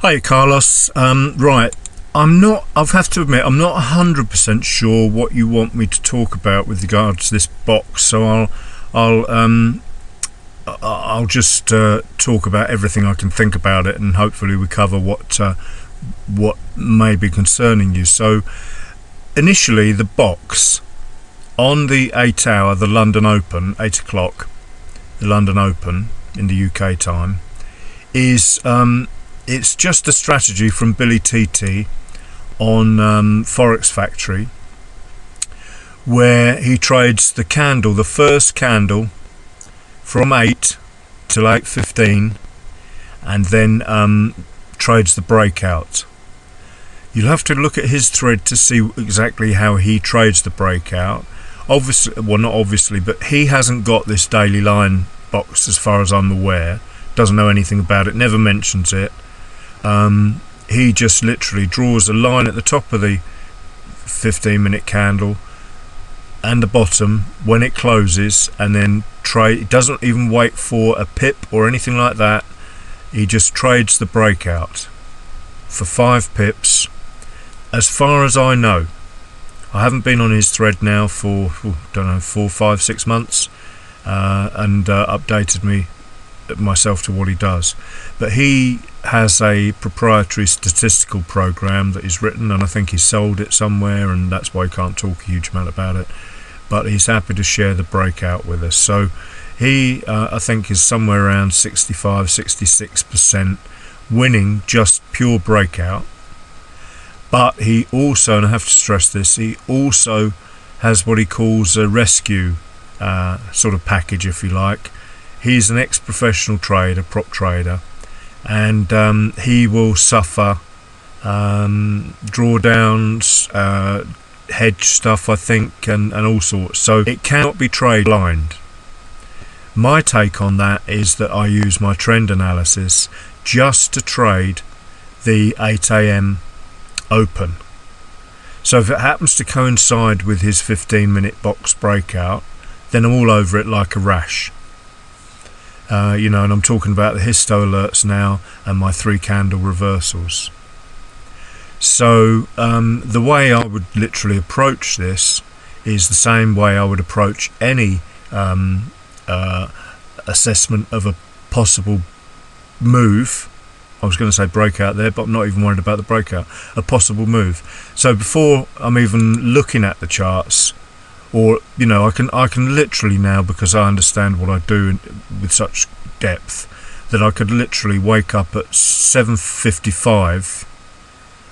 Hi Carlos, right, I have to admit, I'm not 100% sure what you want me to talk about with regards to this box, so I'll just talk about everything I can think about it, and hopefully we cover what may be concerning you. So initially, the box on the 8 hour, the London Open, 8 o'clock, the London Open in the UK time, is it's just a strategy from Billy TT on Forex Factory, where he trades the candle, the first candle, from 8 till 8:15, and then trades the breakout. You'll have to look at his thread to see exactly how he trades the breakout. Obviously, well, not obviously, but he hasn't got this daily line box as far as I'm aware. Doesn't know anything about it, never mentions it. He just literally draws a line at the top of the 15-minute candle and the bottom when it closes, and then trade. He doesn't even wait for a pip or anything like that. He just trades the breakout for 5 pips. As far as I know, I haven't been on his thread now for don't know, 4, 5, 6 months, and updated myself to what he does, but he has a proprietary statistical program that he's written, and I think he sold it somewhere, and that's why he can't talk a huge amount about it, but he's happy to share the breakout with us. So he I think is somewhere around 65-66% winning just pure breakout. But he also, and I have to stress this, he also has what he calls a rescue sort of package, if you like. He's an ex-professional trader, prop trader, and he will suffer drawdowns, hedge stuff, I think, and all sorts. So it cannot be trade blind. My take on that is that I use my trend analysis just to trade the 8 a.m. open. So if it happens to coincide with his 15-minute box breakout, then I'm all over it like a rash. And I'm talking about the histo alerts now and my 3 candle reversals. So the way I would literally approach this is the same way I would approach any assessment of a possible move. I was going to say breakout there, but I'm not even worried about the breakout. A possible move. So before I'm even looking at the charts, or I can literally now, because I understand what I do with such depth, that I could literally wake up at 7:55,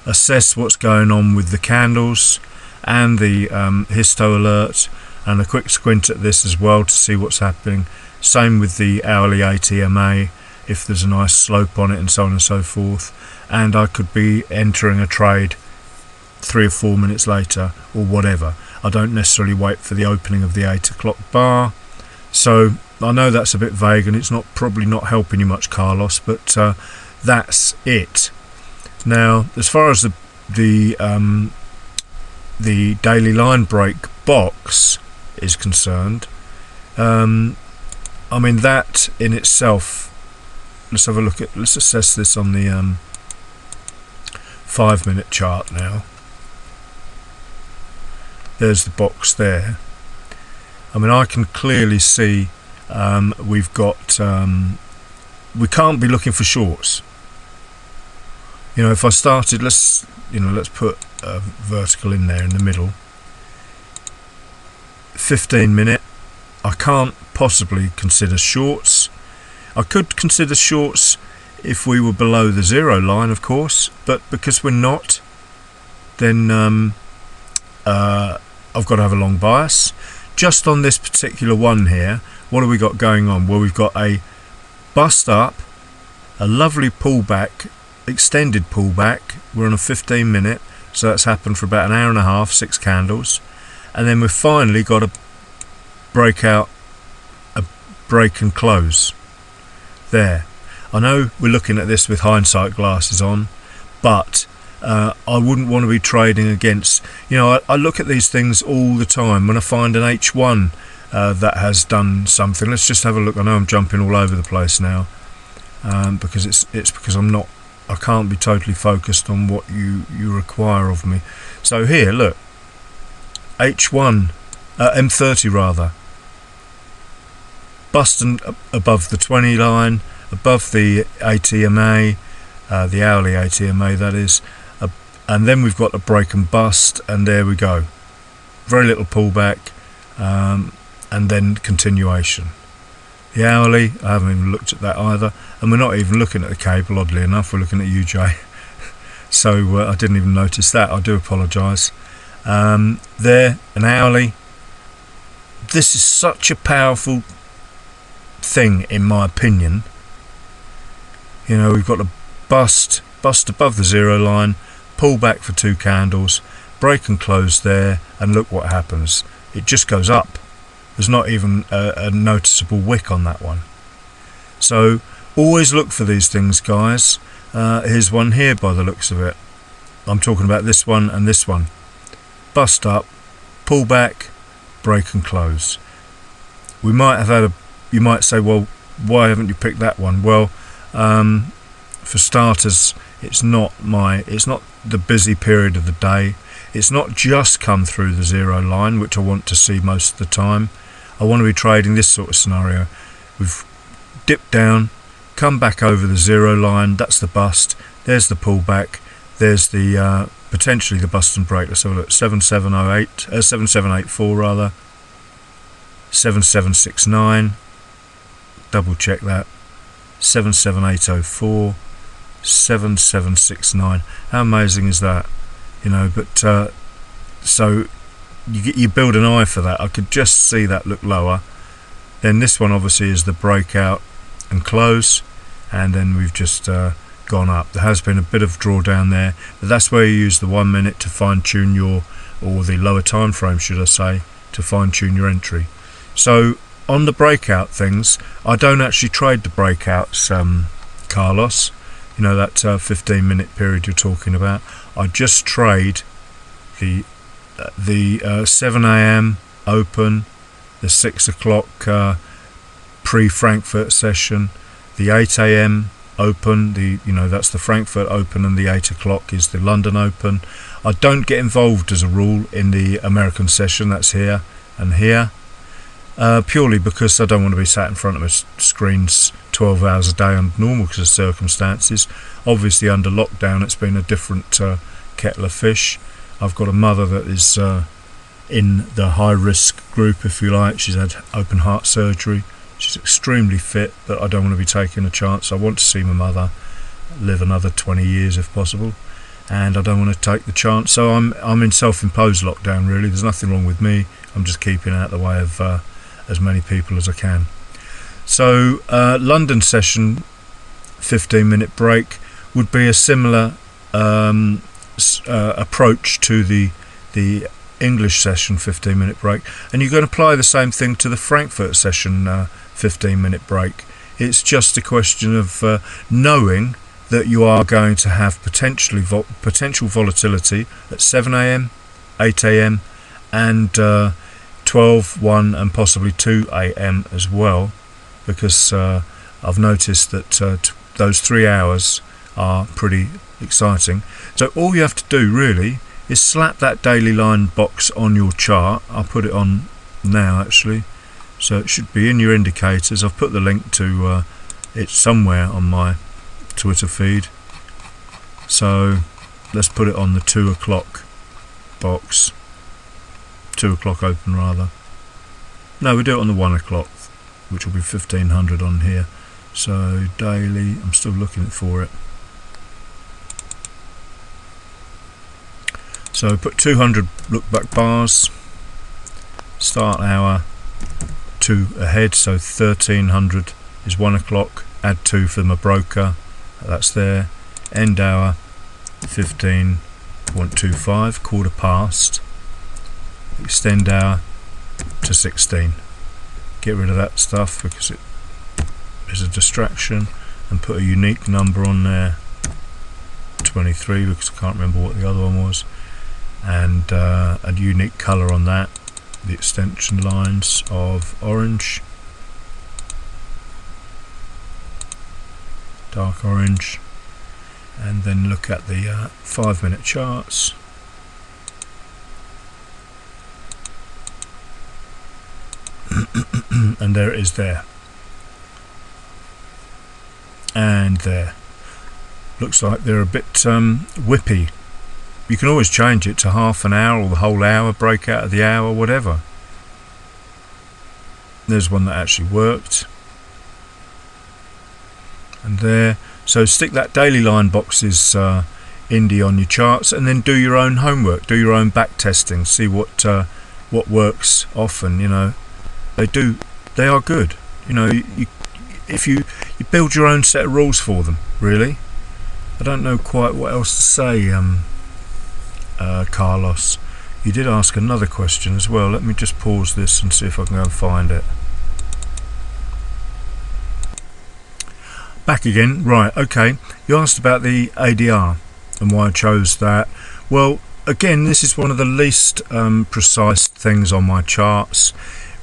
assess what's going on with the candles and the histo alert, and a quick squint at this as well to see what's happening. Same with the hourly ATMA, if there's a nice slope on it, and so on and so forth. And I could be entering a trade 3 or 4 minutes later, or whatever. I don't necessarily wait for the opening of the 8 o'clock bar. So I know that's a bit vague, and it's probably not helping you much, Carlos, but that's it. Now, as far as the daily line break box is concerned, I mean, that in itself, let's assess this on the 5-minute chart now. There's the box there. I mean, I can clearly see we've got we can't be looking for shorts. If I started, let's put a vertical in there in the middle. 15-minute, I can't possibly consider shorts. I could consider shorts if we were below the 0 line, of course, but because we're not, then I've got to have a long bias. Just on this particular one here, what have we got going on? Well, we've got a bust up, a lovely pullback, extended pullback. We're on a 15-minute, so that's happened for about an hour and a half, 6 candles, and then we've finally got a breakout, a break and close there. I know we're looking at this with hindsight glasses on, but I wouldn't want to be trading against, I look at these things all the time. When I find an H1 that has done something, let's just have a look. I know I'm jumping all over the place now, because it's because I'm not I can't be totally focused on what you require of me. So here, look, H1, M30 rather, busting above the 20 line, above the ATMA, the hourly ATMA that is, and then we've got a break and bust, and there we go. Very little pullback, and then continuation. The hourly, I haven't even looked at that either, and we're not even looking at the cable, oddly enough, we're looking at UJ. So I didn't even notice that, I do apologise. There, an hourly. This is such a powerful thing, in my opinion. You know, we've got a bust above the 0 line, pull back for 2 candles, break and close there, and look what happens. It just goes up. There's not even a noticeable wick on that one. So always look for these things, guys. Here's one here by the looks of it. I'm talking about this one and this one. Bust up, pull back, break and close. We might have had you might say, well, why haven't you picked that one? Well, for starters, it's not the busy period of the day. It's not just come through the 0 line, which I want to see most of the time. I want to be trading this sort of scenario. We've dipped down, come back over the 0 line, that's the bust, there's the pullback, there's the potentially the bust and break. Let's have a look. 7784 rather, 7769, double check that, 77804, 7769. How amazing is that? You know, but so you build an eye for that. I could just see that look lower. Then this one obviously is the breakout and close, and then we've just gone up. There has been a bit of drawdown there, but that's where you use the 1 minute to fine tune or the lower time frame, should I say, to fine tune your entry. So on the breakout things, I don't actually trade the breakouts, Carlos. You know, that 15-minute period you're talking about. I just trade the 7 a.m. open, the 6 o'clock pre-Frankfurt session, the 8 a.m. open. That's the Frankfurt open, and the 8 o'clock is the London open. I don't get involved as a rule in the American session. That's here and here. Purely because I don't want to be sat in front of my screens 12 hours a day under normal circumstances. Obviously under lockdown it's been a different kettle of fish. I've got a mother that is in the high risk group, if you like. She's had open heart surgery. She's extremely fit, but I don't want to be taking a chance. I want to see my mother live another 20 years if possible, and I don't want to take the chance. So I'm in self-imposed lockdown really. There's nothing wrong with me. I'm just keeping out the way of as many people as I can. So London session 15-minute break would be a similar approach to the English session 15-minute break, and you're going to apply the same thing to the Frankfurt session 15-minute break. It's just a question of knowing that you are going to have potential volatility at 7 a.m, 8 a.m, and 12, 1, and possibly 2 a.m. as well, because I've noticed that those 3 hours are pretty exciting. So all you have to do really is slap that daily line box on your chart. I'll put it on now actually, so it should be in your indicators. I've put the link to it somewhere on my Twitter feed, so let's put it on the 2 o'clock box, 2 o'clock open rather. No, we do it on the 1 o'clock, which will be 1500 on here. So daily, I'm still looking for it. So put 200 look back bars, start hour 2 ahead, so 1300 is 1 o'clock, add 2 for my broker, that's there, end hour 15.25, quarter past, extend hour to 16. Get rid of that stuff because it is a distraction, and put a unique number on there, 23, because I can't remember what the other one was, and a unique colour on that, the extension lines of orange, dark orange, and then look at the 5-minute charts. And there it is there, and there. Looks like they're a bit whippy. You can always change it to half an hour or the whole hour, break out of the hour, whatever. There's one that actually worked, and there. So stick that Dailylinebox's indie on your charts, and then do your own homework, do your own back testing, see what works often. You know, they are good. You know, if you build your own set of rules for them, really. I don't know quite what else to say, Carlos. You did ask another question as well. Let me just pause this and see if I can go and find it. Back again. Right, okay. You asked about the ADR and why I chose that. Well, again, this is one of the least precise things on my charts.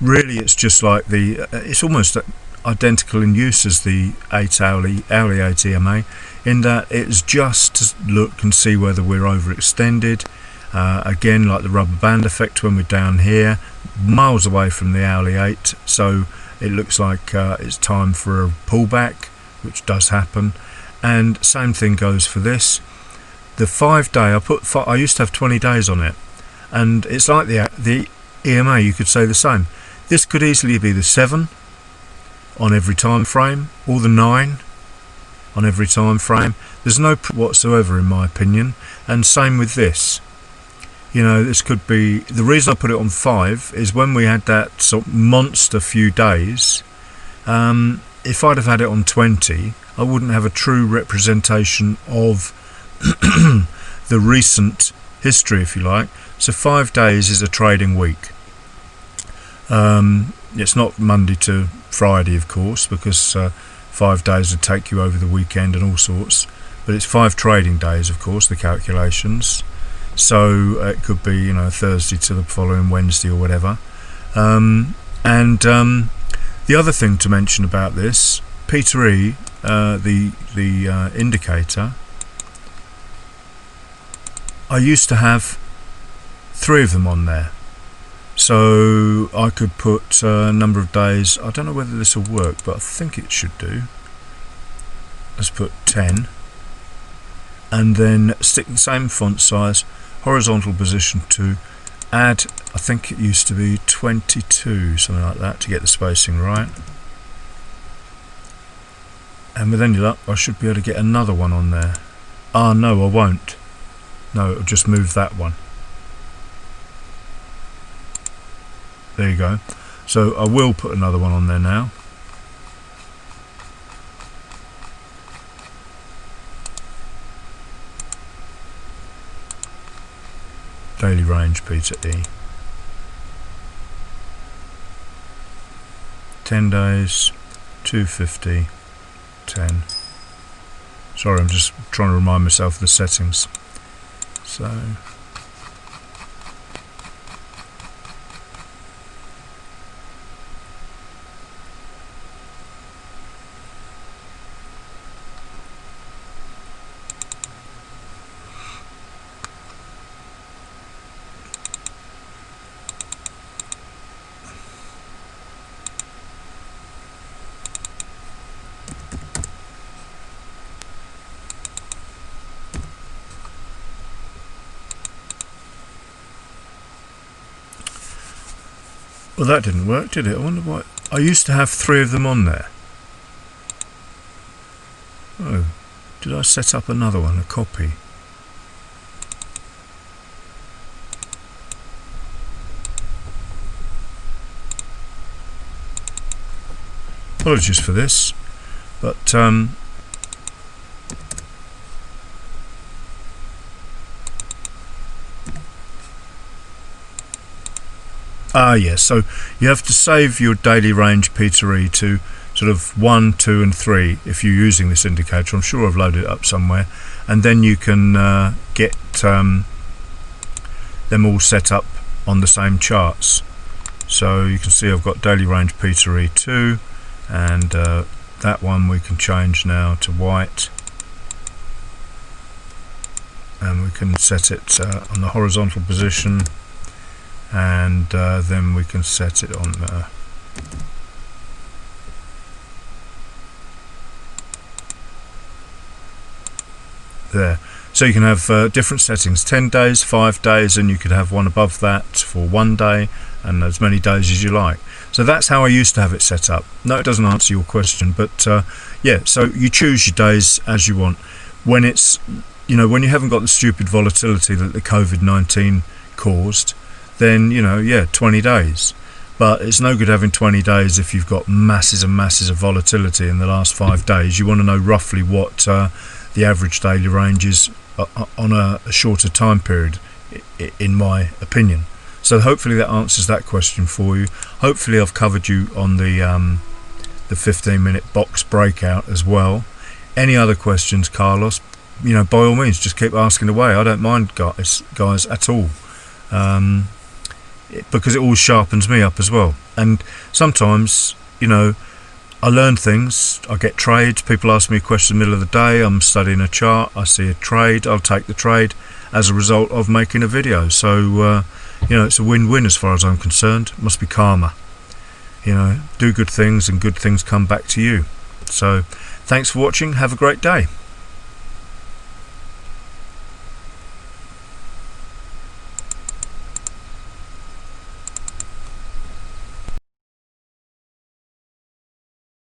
Really, it's just like it's almost identical in use as the 8 hourly 8 EMA, in that it's just to look and see whether we're overextended. Again, like the rubber band effect when we're down here, miles away from the hourly 8, so it looks like it's time for a pullback, which does happen. And same thing goes for this. The 5-day, I used to have 20 days on it, and it's like the EMA, you could say the same. This could easily be the 7 on every time frame, or the 9 on every time frame. There's no whatsoever, in my opinion. And same with this. You know, this could be, the reason I put it on 5 is when we had that sort of monster few days, if I'd have had it on 20, I wouldn't have a true representation of the recent history, if you like. So 5 days is a trading week. It's not Monday to Friday, of course, because 5 days would take you over the weekend and all sorts, but it's 5 trading days, of course, the calculations. So it could be, you know, Thursday to the following Wednesday or whatever. The other thing to mention about this, Peter E, the indicator, I used to have 3 of them on there. So I could put a number of days. I don't know whether this will work, but I think it should do. Let's put 10, and then stick the same font size, horizontal position to add, I think it used to be 22, something like that, to get the spacing right. And with any luck, I should be able to get another one on there. Ah, no, I won't. No, it'll just move that one. There you go. So I will put another one on there now. Daily range Peter E. 10 days, 250, 10. Sorry, I'm just trying to remind myself of the settings. So well, that didn't work, did it? I wonder why. I used to have 3 of them on there. Oh, did I set up another one, a copy? Apologies for this, but yes, so you have to save your daily range Peter E to sort of 1, 2 and 3 if you're using this indicator. I'm sure I've loaded it up somewhere, and then you can get them all set up on the same charts. So you can see I've got daily range Peter E 2, and that one we can change now to white. and we can set it on the horizontal position, and then we can set it on there. So you can have different settings, 10 days, 5 days, and you could have one above that for 1 day, and as many days as you like. So that's how I used to have it set up. No, it doesn't answer your question, but yeah, so you choose your days as you want. When it's, when you haven't got the stupid volatility that the COVID-19 caused, then, yeah, 20 days. But it's no good having 20 days if you've got masses and masses of volatility in the last 5 days. You want to know roughly what the average daily range is on a shorter time period, in my opinion. So hopefully that answers that question for you. Hopefully I've covered you on the 15-minute box breakout as well. Any other questions, Carlos, by all means, just keep asking away. I don't mind, guys at all, because it all sharpens me up as well. And sometimes, I learn things, I get trades, people ask me a question in the middle of the day, I'm studying a chart, I see a trade, I'll take the trade as a result of making a video. So, it's a win-win as far as I'm concerned. It must be karma. Do good things and good things come back to you. So, thanks for watching, have a great day.